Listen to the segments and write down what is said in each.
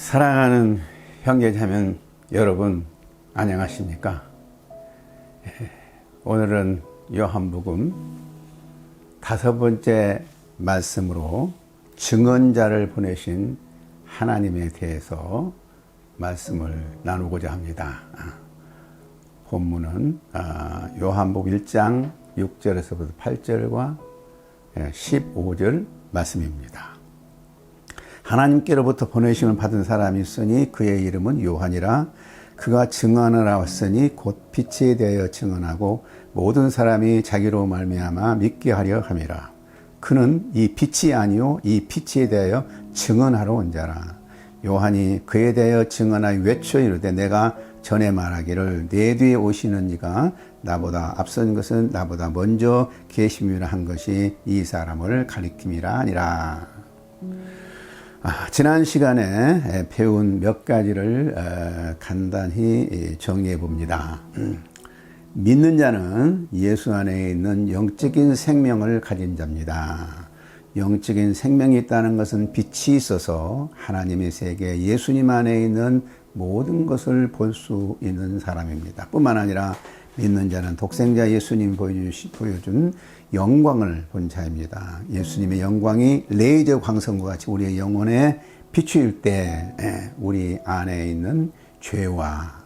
사랑하는 형제자매 여러분, 안녕하십니까? 오늘은 요한복음 5번째 말씀으로 증언자를 보내신 하나님에 대해서 말씀을 나누고자 합니다. 본문은 요한복음 1장 6절에서부터 8절과 15절 말씀입니다. 하나님께로부터 보내심을 받은 사람이 있으니 그의 이름은 요한이라. 그가 증언하러 왔으니 곧 빛에 대하여 증언하고 모든 사람이 자기로 말미암아 믿게 하려 함이라. 그는 이 빛이 아니요 이 빛에 대하여 증언하러 온 자라. 요한이 그에 대하여 증언하여 외쳐 이르되 내가 전에 말하기를 내 뒤에 오시는 이가 나보다 앞선 것은 나보다 먼저 계심이라 한 것이 이 사람을 가리킴이라 하니라. 지난 시간에 배운 몇 가지를 간단히 정리해 봅니다. 믿는 자는 예수 안에 있는 영적인 생명을 가진 자입니다. 영적인 생명이 있다는 것은 빛이 있어서 하나님의 세계, 예수님 안에 있는 모든 것을 볼 수 있는 사람입니다. 뿐만 아니라 믿는 자는 독생자 예수님 보여준 영광을 본 자입니다. 예수님의 영광이 레이저 광선과 같이 우리의 영혼에 비추일 때 우리 안에 있는 죄와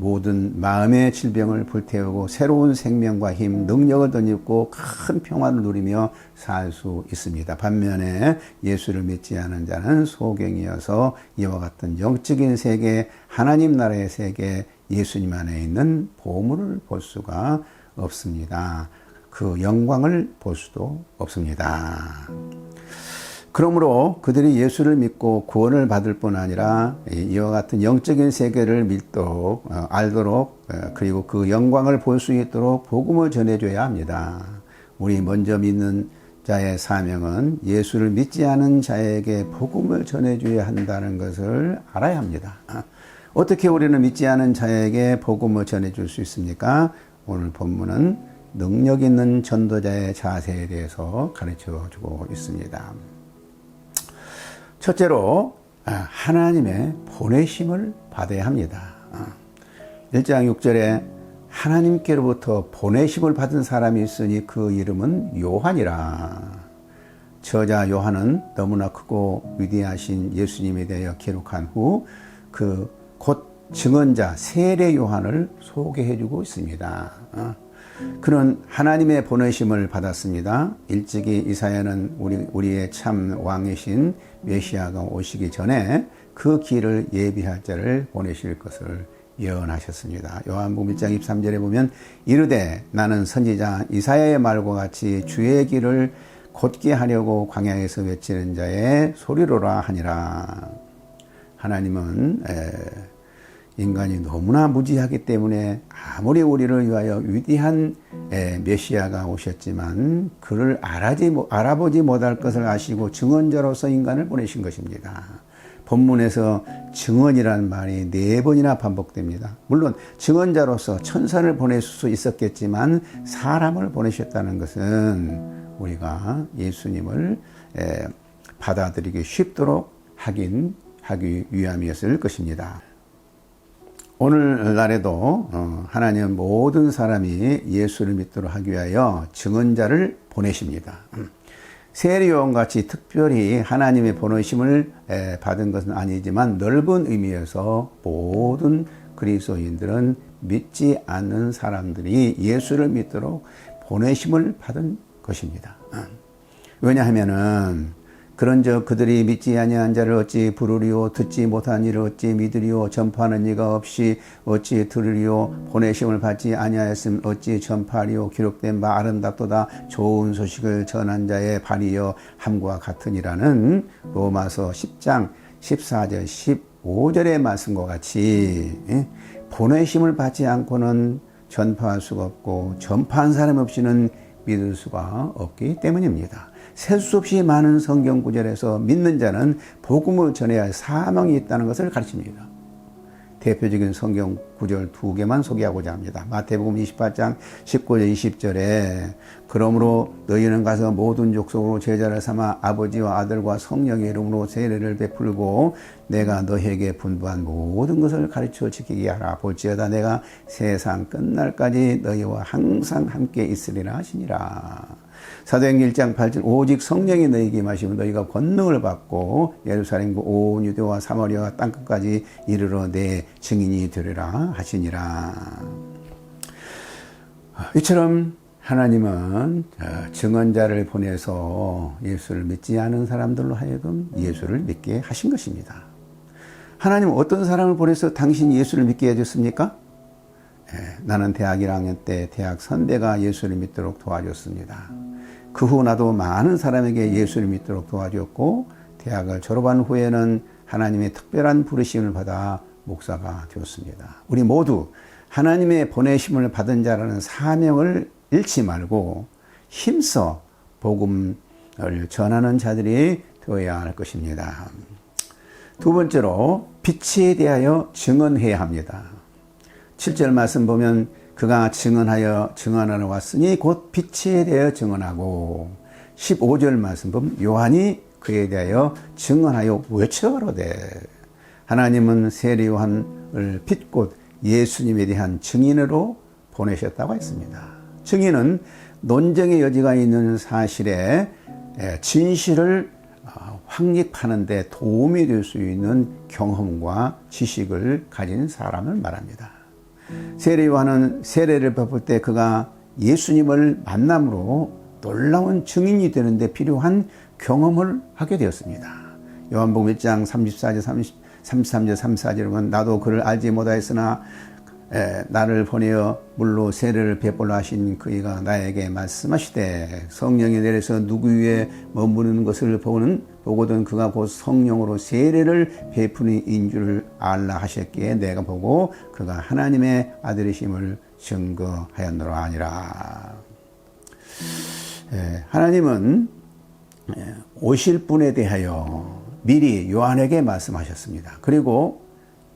모든 마음의 질병을 불태우고 새로운 생명과 힘, 능력을 덧입고 큰 평화를 누리며 살 수 있습니다. 반면에 예수를 믿지 않은 자는 소경이어서 이와 같은 영적인 세계, 하나님 나라의 세계, 예수님 안에 있는 보물을 볼 수가 없습니다. 그 영광을 볼 수도 없습니다. 그러므로 그들이 예수를 믿고 구원을 받을 뿐 아니라 이와 같은 영적인 세계를 믿도록 알도록 그리고 그 영광을 볼 수 있도록 복음을 전해줘야 합니다. 우리 먼저 믿는 자의 사명은 예수를 믿지 않은 자에게 복음을 전해줘야 한다는 것을 알아야 합니다. 어떻게 우리는 믿지 않은 자에게 복음을 전해줄 수 있습니까? 오늘 본문은 능력 있는 전도자의 자세에 대해서 가르쳐주고 있습니다. 첫째로 하나님의 보내심을 받아야 합니다. 1장 6절에 하나님께로부터 보내심을 받은 사람이 있으니 그 이름은 요한이라. 저자 요한은 너무나 크고 위대하신 예수님에 대하여 기록한 후 곧 증언자 세례 요한을 소개해주고 있습니다. 그는 하나님의 보내심을 받았습니다. 일찍이 이사야는 우리의 참 왕이신 메시아가 오시기 전에 그 길을 예비할 자를 보내실 것을 예언하셨습니다. 요한복음 1장 23절에 보면 이르되 나는 선지자 이사야의 말과 같이 주의 길을 곧게 하려고 광야에서 외치는 자의 소리로라 하니라. 하나님은 인간이 너무나 무지하기 때문에 아무리 우리를 위하여 위대한 메시아가 오셨지만 그를 알아보지 못할 것을 아시고 증언자로서 인간을 보내신 것입니다. 본문에서 증언이라는 말이 4번이나 반복됩니다. 물론 증언자로서 천사를 보낼 수 있었겠지만 사람을 보내셨다는 것은 우리가 예수님을 받아들이기 쉽도록 하기 위함이었을 것입니다. 오늘날에도 하나님은 모든 사람이 예수를 믿도록 하기 위하여 증언자를 보내십니다. 세례요한같이 특별히 하나님의 보내심을 받은 것은 아니지만 넓은 의미에서 모든 그리스도인들은 믿지 않는 사람들이 예수를 믿도록 보내심을 받은 것입니다. 왜냐하면은 그런즉 그들이 믿지 아니한 자를 어찌 부르리요 듣지 못한 이를 어찌 믿으리요 전파하는 이가 없이 어찌 들으리요 보내심을 받지 아니하였으면 어찌 전파하리요 기록된 바 아름답도다 좋은 소식을 전한 자의 발이여 함과 같으니라는 로마서 10장 14절 15절의 말씀과 같이 보내심을 받지 않고는 전파할 수가 없고 전파한 사람 없이는 믿을 수가 없기 때문입니다. 셀 수 없이 많은 성경 구절에서 믿는 자는 복음을 전해야 할 사명이 있다는 것을 가르칩니다. 대표적인 성경 구절 2개만 소개하고자 합니다. 마태복음 28장 19절 20절에 그러므로 너희는 가서 모든 족속으로 제자를 삼아 아버지와 아들과 성령의 이름으로 세례를 베풀고 내가 너희에게 분부한 모든 것을 가르쳐 지키게 하라. 볼지어다 내가 세상 끝날까지 너희와 항상 함께 있으리라 하시니라. 사도행전 1장 8절 오직 성령이 너희에게 임하시면 너희가 권능을 받고 예루살렘과 온 유대와 사마리아와 땅끝까지 이르러 내 증인이 되리라 하시니라. 이처럼 하나님은 증언자를 보내서 예수를 믿지 않은 사람들로 하여금 예수를 믿게 하신 것입니다. 하나님은 어떤 사람을 보내서 당신이 예수를 믿게 해줬습니까? 나는 대학 1학년 때 대학 선배가 예수를 믿도록 도와줬습니다. 그 후 나도 많은 사람에게 예수를 믿도록 도와줬고 대학을 졸업한 후에는 하나님의 특별한 부르심을 받아 목사가 되었습니다. 우리 모두 하나님의 보내심을 받은 자라는 사명을 잃지 말고 힘써 복음을 전하는 자들이 되어야 할 것입니다. 두 번째로 빛에 대하여 증언해야 합니다. 7절 말씀 보면 그가 증언하러 왔으니 곧 빛에 대하여 증언하고 15절 말씀 보면 요한이 그에 대하여 증언하여 외쳐가로되 하나님은 세례 요한을 빛 곧 예수님에 대한 증인으로 보내셨다고 했습니다. 증인은 논쟁의 여지가 있는 사실에 진실을 확립하는 데 도움이 될 수 있는 경험과 지식을 가진 사람을 말합니다. 세례 요한은 세례를 베풀 때 그가 예수님을 만남으로 놀라운 증인이 되는데 필요한 경험을 하게 되었습니다. 요한복음 1장 34절 33절 34절에 보면 나도 그를 알지 못하였으나 나를 보내어 물로 세례를 베풀라 하신 그이가 나에게 말씀하시되 성령이 내려서 누구 위에 머무르는 것을 보거든 그가 곧 성령으로 세례를 베푸는 인 줄을 알라 하셨기에 내가 보고 그가 하나님의 아들이심을 증거하였노라 하니라. 하나님은 오실 분에 대하여 미리 요한에게 말씀하셨습니다. 그리고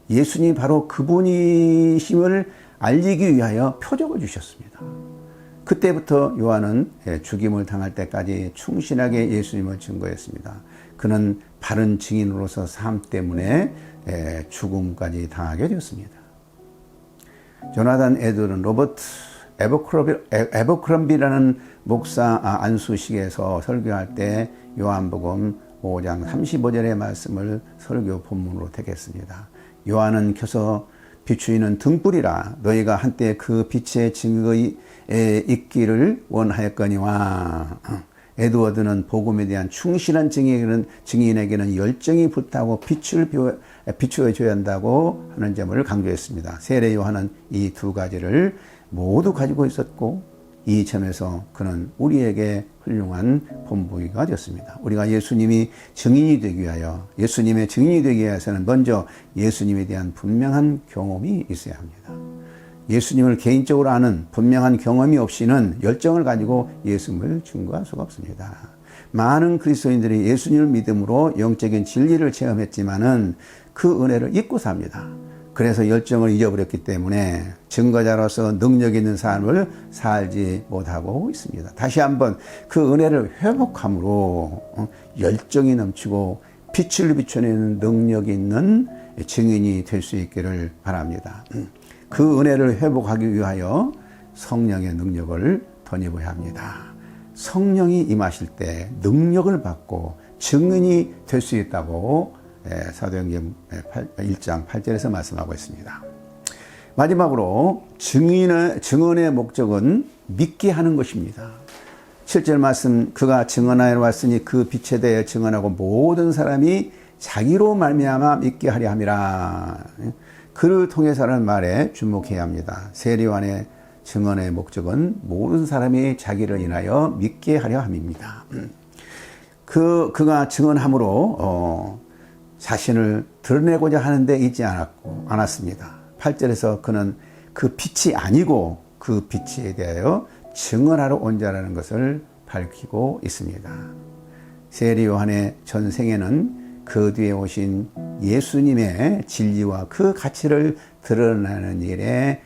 예수님이 바로 그분이심을 알리기 위하여 표적을 주셨습니다. 그때부터 요한은 죽임을 당할 때까지 충실하게 예수님을 증거했습니다. 그는 바른 증인으로서 삶 때문에 죽음까지 당하게 되었습니다. 조나단 에드는 로버트 에버크럼비라는 목사 안수식에서 설교할 때 요한복음 5장 35절의 말씀을 설교 본문으로 택했습니다. 요한은 켜서 비추이는 등불이라 너희가 한때 그 빛의 증거에 있기를 원하였거니와 에드워드는 복음에 대한 충실한 증인에게는 열정이 불타고 빛을 비추어줘야 한다고 하는 점을 강조했습니다. 세례 요한은 이 두 가지를 모두 가지고 있었고 이 점에서 그는 우리에게 훌륭한 본보기가 되었습니다. 우리가 예수님의 증인이 되기 위해서는 먼저 예수님에 대한 분명한 경험이 있어야 합니다. 예수님을 개인적으로 아는 분명한 경험이 없이는 열정을 가지고 예수님을 증거할 수가 없습니다. 많은 그리스도인들이 예수님을 믿음으로 영적인 진리를 체험했지만은 그 은혜를 잊고 삽니다. 그래서 열정을 잊어버렸기 때문에 증거자로서 능력 있는 삶을 살지 못하고 있습니다. 다시 한번 그 은혜를 회복함으로 열정이 넘치고 빛을 비춰내는 능력 있는 증인이 될 수 있기를 바랍니다. 그 은혜를 회복하기 위하여 성령의 능력을 덧입어야 합니다. 성령이 임하실 때 능력을 받고 증인이 될 수 있다고 사도행전 1장 8절에서 말씀하고 있습니다. 마지막으로 증언의 목적은 믿게 하는 것입니다. 7절 말씀 그가 증언하여 왔으니 그 빛에 대해 증언하고 모든 사람이 자기로 말미암아 믿게 하려 함이라. 그를 통해서라는 말에 주목해야 합니다. 세례 요한의 증언의 목적은 모든 사람이 자기를 인하여 믿게 하려 함입니다. 그가 증언함으로 자신을 드러내고자 하는데 있지 않았습니다. 8절에서 그는 그 빛이 아니고 그 빛에 대하여 증언하러 온 자라는 것을 밝히고 있습니다. 세례 요한의 전생에는 그 뒤에 오신 예수님의 진리와 그 가치를 드러내는 일에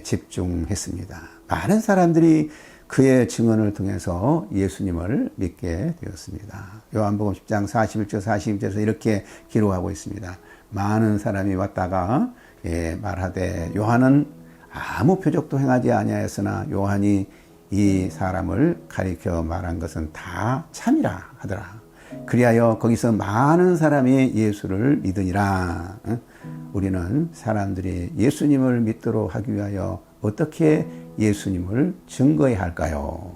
집중했습니다. 많은 사람들이 그의 증언을 통해서 예수님을 믿게 되었습니다. 요한복음 10장 41절 42절에서 이렇게 기록하고 있습니다. 많은 사람이 왔다가 말하되 요한은 아무 표적도 행하지 아니하였으나 요한이 이 사람을 가리켜 말한 것은 다 참이라 하더라. 그리하여 거기서 많은 사람이 예수를 믿으니라. 우리는 사람들이 예수님을 믿도록 하기 위하여 어떻게 예수님을 증거해야 할까요?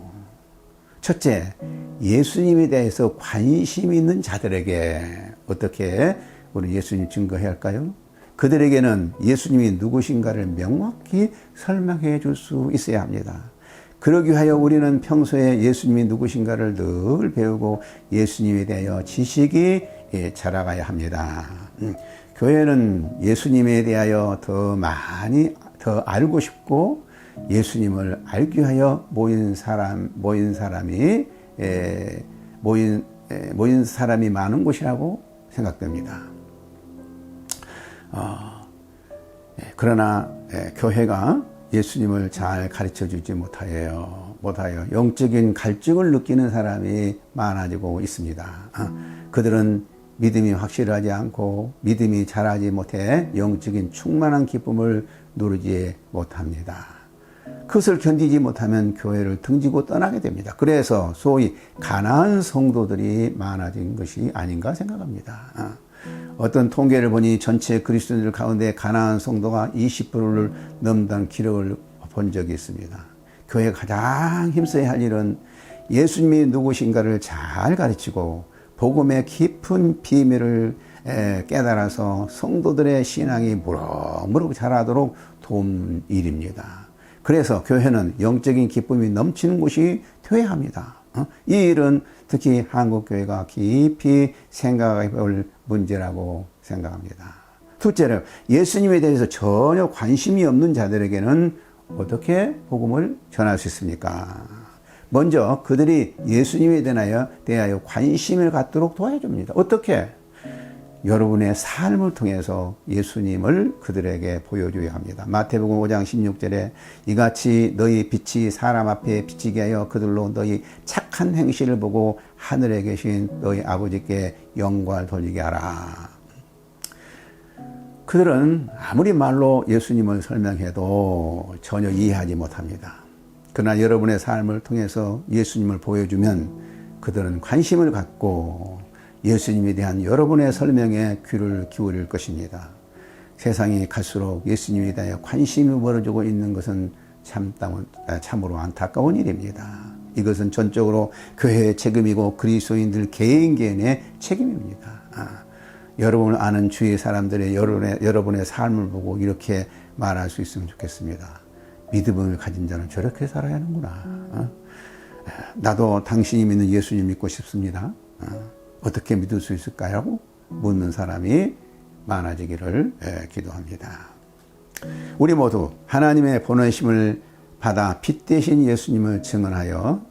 첫째, 예수님에 대해서 관심 있는 자들에게 어떻게 우리 예수님 증거해야 할까요? 그들에게는 예수님이 누구신가를 명확히 설명해 줄 수 있어야 합니다. 그러기 위하여 우리는 평소에 예수님이 누구신가를 늘 배우고 예수님에 대하여 지식이 자라가야 합니다. 교회는 예수님에 대하여 더 많이 더 알고 싶고 예수님을 알기 위하여 모인 사람이 많은 곳이라고 생각됩니다. 그러나 교회가 예수님을 잘 가르쳐 주지 못하여 영적인 갈증을 느끼는 사람이 많아지고 있습니다. 그들은 믿음이 확실하지 않고 믿음이 자라지 못해 영적인 충만한 기쁨을 누리지 못합니다. 그것을 견디지 못하면 교회를 등지고 떠나게 됩니다. 그래서 소위 가난한 성도들이 많아진 것이 아닌가 생각합니다. 어떤 통계를 보니 전체 그리스도인들 가운데 가난한 성도가 20%를 넘는다는 기록을 본 적이 있습니다. 교회가 가장 힘써야 할 일은 예수님이 누구신가를 잘 가르치고 복음의 깊은 비밀을 깨달아서 성도들의 신앙이 무럭무럭 자라도록 돕는 일입니다. 그래서 교회는 영적인 기쁨이 넘치는 곳이 되어야 합니다. 이 일은 특히 한국교회가 깊이 생각해 볼 문제라고 생각합니다. 둘째로 대해서 대해서 전혀 관심이 없는 자들에게는 어떻게 복음을 전할 수 있습니까? 먼저 그들이 예수님에 대하여 관심을 갖도록 도와줍니다. 어떻게? 여러분의 삶을 통해서 예수님을 그들에게 보여줘야 합니다. 마태복음 5장 16절에 이같이 너희 빛이 사람 앞에 비치게 하여 그들로 너희 착한 행실을 보고 하늘에 계신 너희 아버지께 영광을 돌리게 하라. 그들은 아무리 말로 예수님을 설명해도 전혀 이해하지 못합니다. 그러나 여러분의 삶을 통해서 예수님을 보여주면 그들은 관심을 갖고 예수님에 대한 여러분의 설명에 귀를 기울일 것입니다. 세상이 갈수록 예수님에 대해 관심이 멀어지고 있는 것은 참으로 안타까운 일입니다. 이것은 전적으로 교회의 책임이고 그리스도인들 개인의 책임입니다. 여러분을 아는 주위 사람들의 여러분의 삶을 보고 이렇게 말할 수 있으면 좋겠습니다. 믿음을 가진 자는 저렇게 살아야 하는구나. 나도 당신이 믿는 예수님 믿고 싶습니다. 어떻게 믿을 수 있을까요? 묻는 사람이 많아지기를 기도합니다. 우리 모두 하나님의 보내심을 받아 빛 대신 예수님을 증언하여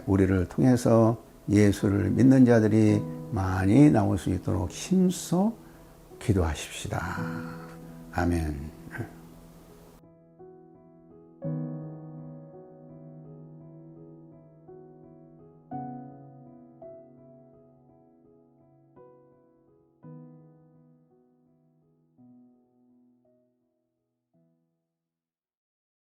우리를 통해서 예수를 믿는 자들이 많이 나올 수 있도록 힘써 기도하십시다. 아멘.